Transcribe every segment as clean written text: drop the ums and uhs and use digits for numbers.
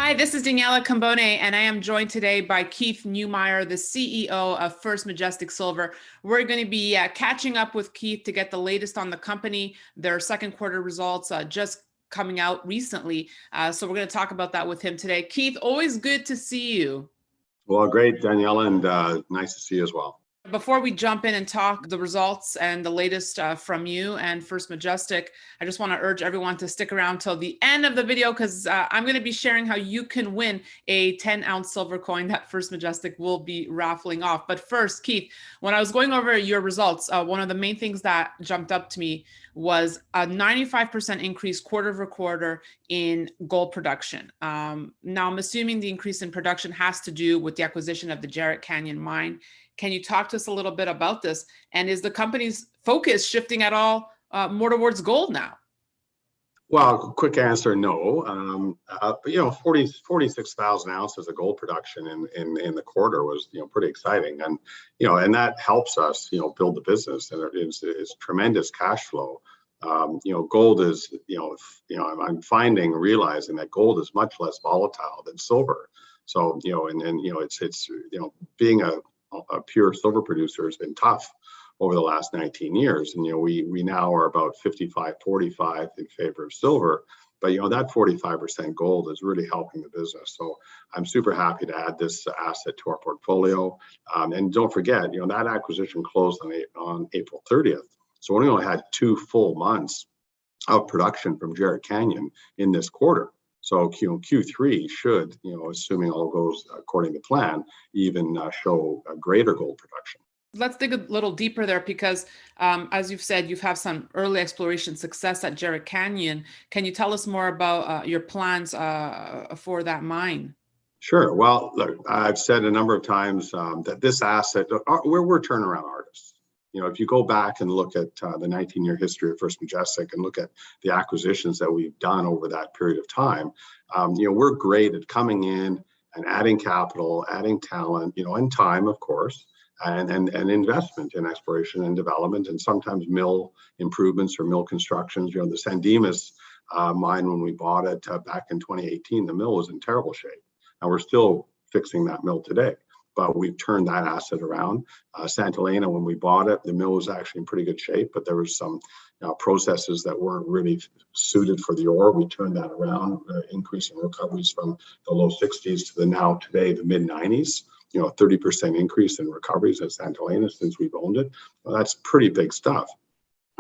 Hi, this is Daniela Cambone, and I am joined today by Keith Neumeyer, the CEO of First Majestic Silver. We're going to be catching up with Keith to get the latest on the company, their second quarter results just coming out recently. So we're going to talk about that with him today. Keith, always good to see you. Well, great, Daniela, and nice to see you as well. Before we jump in and talk the results and the latest from you and First Majestic, I just want to urge everyone to stick around till the end of the video because I'm going to be sharing how you can win a 10-ounce silver coin that First Majestic will be raffling off. But first, Keith, when I was going over your results, one of the main things that jumped up to me was a 95% increase quarter over quarter in gold production. Now, I'm assuming the increase in production has to do with the acquisition of the Jarrah Canyon mine. Can you talk to us a little bit about this? And is the company's focus shifting at all more towards gold now? Well, quick answer, no. But 46,000 ounces of gold production in the quarter was pretty exciting, and and that helps us build the business, and it's tremendous cash flow. Gold is I'm realizing that gold is much less volatile than silver. So it's being a pure silver producer has been tough over the last 19 years. And, we now are about 55-45 in favor of silver, but, that 45% gold is really helping the business. So I'm super happy to add this asset to our portfolio. And don't forget, that acquisition closed on April 30th. So we only had 2 full months of production from Jarrah Canyon in this quarter. So Q3 should, assuming all goes according to plan, even show a greater gold production. Let's dig a little deeper there because, as you've said, you've had some early exploration success at Jarrah Canyon. Can you tell us more about your plans for that mine? Sure. Well, look, I've said a number of times that this asset, we're turnaround artists. If you go back and look at the 19-year history of First Majestic and look at the acquisitions that we've done over that period of time, we're great at coming in and adding capital, adding talent, and time, of course, and investment in exploration and development, and sometimes mill improvements or mill constructions. The San Dimas mine, when we bought it back in 2018, the mill was in terrible shape, and we're still fixing that mill today. But we've turned that asset around. Santa Elena, when we bought it, the mill was actually in pretty good shape, but there was some processes that weren't really suited for the ore. We turned that around, increasing recoveries from the low 60s to today, the mid 90s. 30% increase in recoveries at Santa Elena since we've owned it. Well, that's pretty big stuff.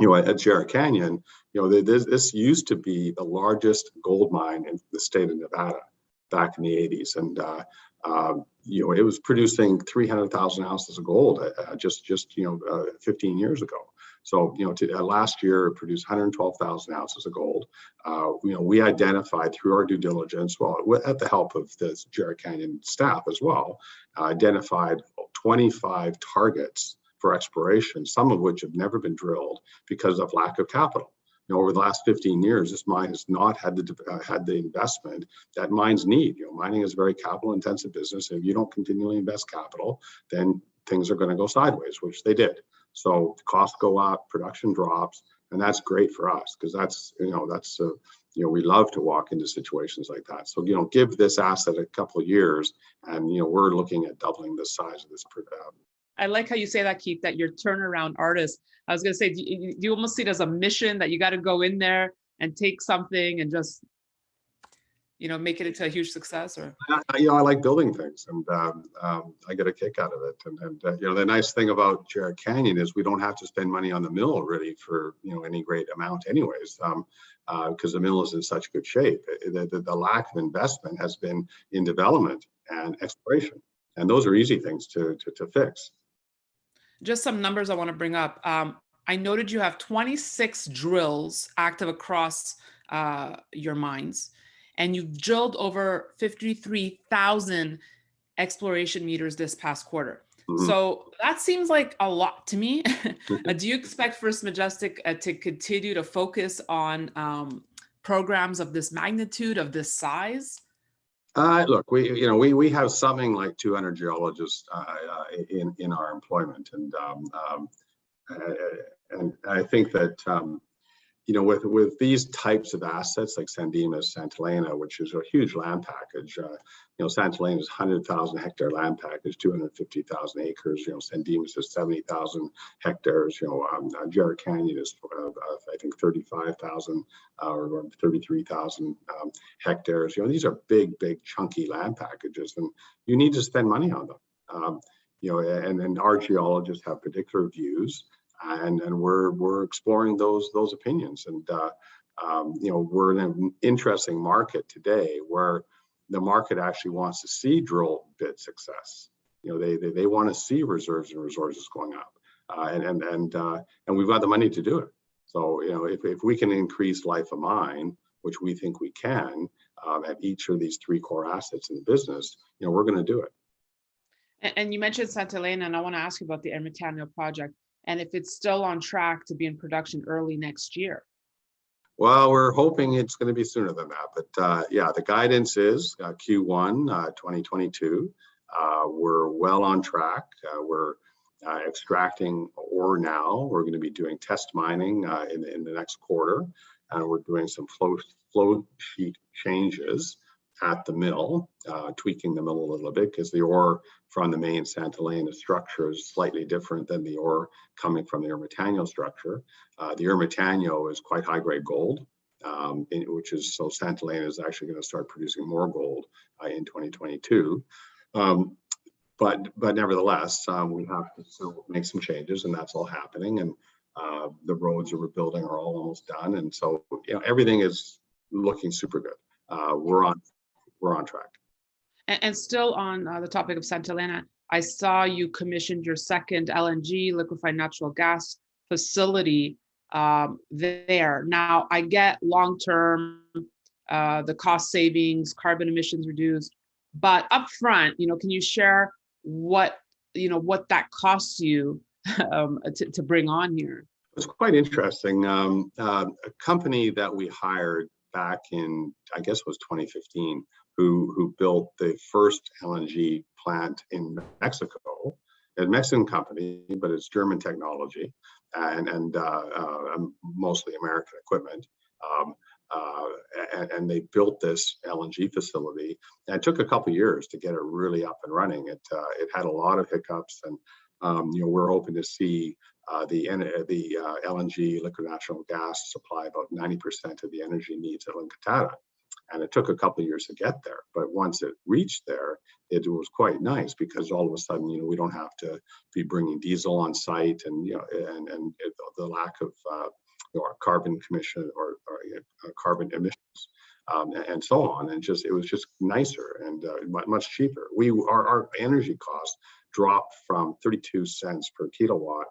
At Jarrah Canyon, this used to be the largest gold mine in the state of Nevada back in the 80s, and it was producing 300,000 ounces of gold just 15 years ago. So last year it produced 112,000 ounces of gold. We identified through our due diligence, at the help of the Jarrah Canyon staff as well, identified 25 targets for exploration, some of which have never been drilled because of lack of capital. Over the last 15 years, this mine has not had the investment that mines need. Mining is a very capital-intensive business. If you don't continually invest capital, then things are going to go sideways, which they did. So costs go up, production drops, and that's great for us because we love to walk into situations like that. So give this asset a couple of years, and we're looking at doubling the size of this. I like how you say that, Keith, that you're turnaround artist. I was going to say, do you almost see it as a mission that you got to go in there and take something and just, make it into a huge success? Or I like building things, and I get a kick out of it. And the nice thing about Jarrah Canyon is we don't have to spend money on the mill really for any great amount, anyways, because the mill is in such good shape. The lack of investment has been in development and exploration, and those are easy things to fix. Just some numbers I want to bring up. I noted you have 26 drills active across your mines, and you've drilled over 53,000 exploration meters this past quarter. Mm-hmm. So that seems like a lot to me. Do you expect First Majestic to continue to focus on programs of this magnitude, of this size? Look, we have something like 200 geologists in our employment, and I think that with these types of assets like San Dimas, Santa Elena, which is a huge land package. Santa Elena is 100,000 hectare land package, 250,000 acres. San Dimas is 70,000 hectares. Jarrah Canyon is, I think, 35,000 or 33,000 hectares. These are big, chunky land packages, and you need to spend money on them. And our geologists have particular views. And we're exploring those opinions, and we're in an interesting market today where the market actually wants to see drill bit success. They want to see reserves and resources going up, and we've got the money to do it. So if we can increase life of mine, which we think we can, at each of these three core assets in the business, we're going to do it. And you mentioned Santa Elena, and I want to ask you about the Ermitaño project, and if it's still on track to be in production early next year. Well, we're hoping it's going to be sooner than that, but yeah, the guidance is Q1 2022. We're well on track. We're extracting ore now. We're going to be doing test mining in the next quarter, and we're doing some flow sheet changes at the mill, tweaking the mill a little bit because the ore from the main Santa Elena structure is slightly different than the ore coming from the Ermitaño structure. The Ermitaño is quite high-grade gold, so Santa Elena is actually going to start producing more gold in 2022. But nevertheless, we have to still make some changes, and that's all happening. And the roads that we're building are all almost done, and so everything is looking super good. We're on track. And still on the topic of Santa Elena, I saw you commissioned your second LNG, liquefied natural gas facility there. Now, I get long-term, the cost savings, carbon emissions reduced, but upfront, can you share what that costs you to bring on here? It's quite interesting. A company that we hired back in, I guess it was 2015, who built the first LNG plant in Mexico. A Mexican company, but it's German technology and mostly American equipment. And they built this LNG facility. And it took a couple of years to get it really up and running. It had a lot of hiccups, and we're hoping to see the LNG, liquid natural gas, supply about 90% of the energy needs at La Encantada. And it took a couple of years to get there, but once it reached there, it was quite nice because all of a sudden, we don't have to be bringing diesel on site, and the lack of carbon commission or carbon emissions and so on, and it was just nicer and much cheaper. Our energy cost dropped from 32 cents per kilowatt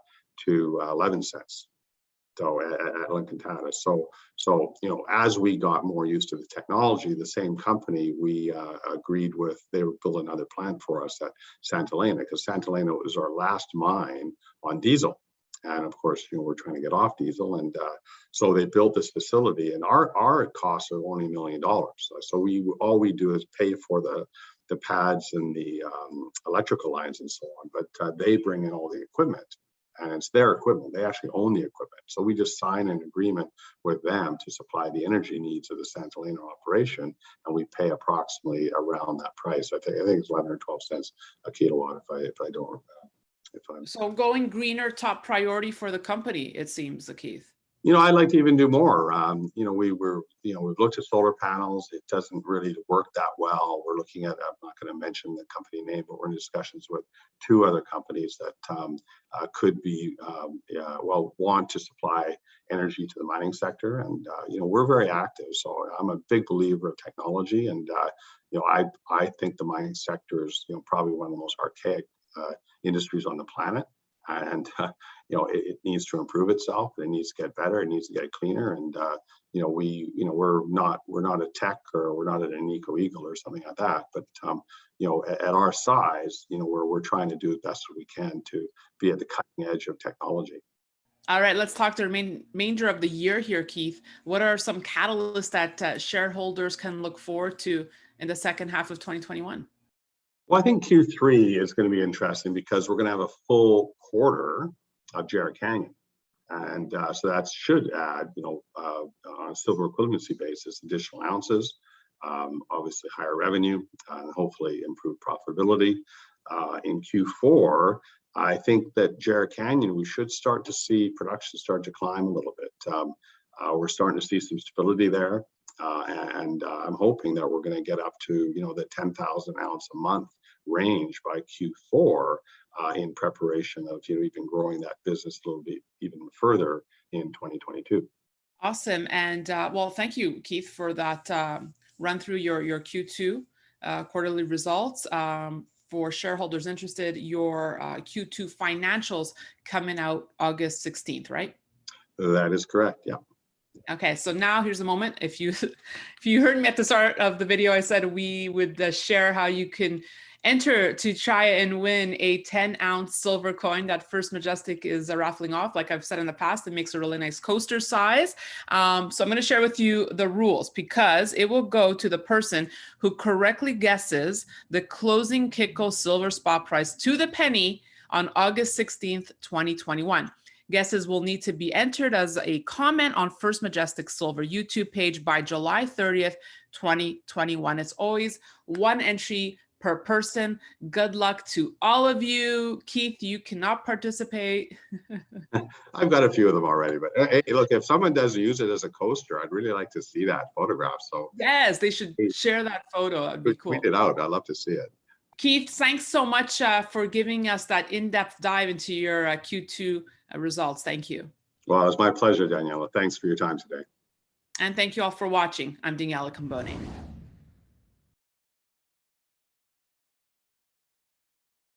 to 11 cents. So at La Encantada. So as we got more used to the technology, the same company we agreed with, they would build another plant for us at Santa Elena, because Santa Elena was our last mine on diesel. And of course, we're trying to get off diesel, and so they built this facility, and our costs are only $1 million. So all we do is pay for the pads and the electrical lines and so on, but they bring in all the equipment. And it's their equipment. They actually own the equipment. So we just sign an agreement with them to supply the energy needs of the Santa Elena operation, and we pay approximately around that price. I think it's 11 or 12 cents a kilowatt if I don't. So going greener, top priority for the company, it seems, Keith. I'd like to even do more. We've looked at solar panels. It doesn't really work that well. We're looking at, I'm not going to mention the company name, but we're in discussions with two other companies that could be, want to supply energy to the mining sector. And, we're very active. So I'm a big believer of technology. And, I think the mining sector is, probably one of the most archaic industries on the planet. And it needs to improve itself. It needs to get better. It needs to get cleaner. And we're not a tech, or we're not an Eco Eagle or something like that. But at our size, we're trying to do the best we can to be at the cutting edge of technology. All right, let's talk to the remainder of the year here, Keith. What are some catalysts that shareholders can look forward to in the second half of 2021? Well, I think Q3 is going to be interesting because we're going to have a full quarter of Jarrah Canyon. And so that should add, on a silver equivalency basis, additional ounces, obviously higher revenue, and hopefully improved profitability. In Q4, I think that Jarrah Canyon, we should start to see production start to climb a little bit. We're starting to see some stability there. And I'm hoping that we're going to get up to, the 10,000 ounce a month range by Q4 in preparation of, even growing that business a little bit even further in 2022. Awesome. And well, thank you, Keith, for that run through your Q2 quarterly results. For shareholders interested, your Q2 financials coming out August 16th, right? That is correct. Yeah. Okay, so now here's a moment. If you heard me at the start of the video, I said we would share how you can enter to try and win a 10-ounce silver coin that First Majestic is raffling off. Like I've said in the past, it makes a really nice coaster size. So I'm going to share with you the rules, because it will go to the person who correctly guesses the closing Kitco silver spot price to the penny on August 16th, 2021. Guesses will need to be entered as a comment on First Majestic Silver YouTube page by July 30th, 2021. It's always one entry per person. Good luck to all of you. Keith, you cannot participate. I've got a few of them already, but hey, look, if someone does use it as a coaster, I'd really like to see that photograph. So yes, they should share that photo. That'd be cool. Tweet it out. I'd love to see it. Keith, thanks so much for giving us that in-depth dive into your Q2 results. Thank you. Well, it was my pleasure, Daniela. Thanks for your time today. And thank you all for watching. I'm Daniela Cambone.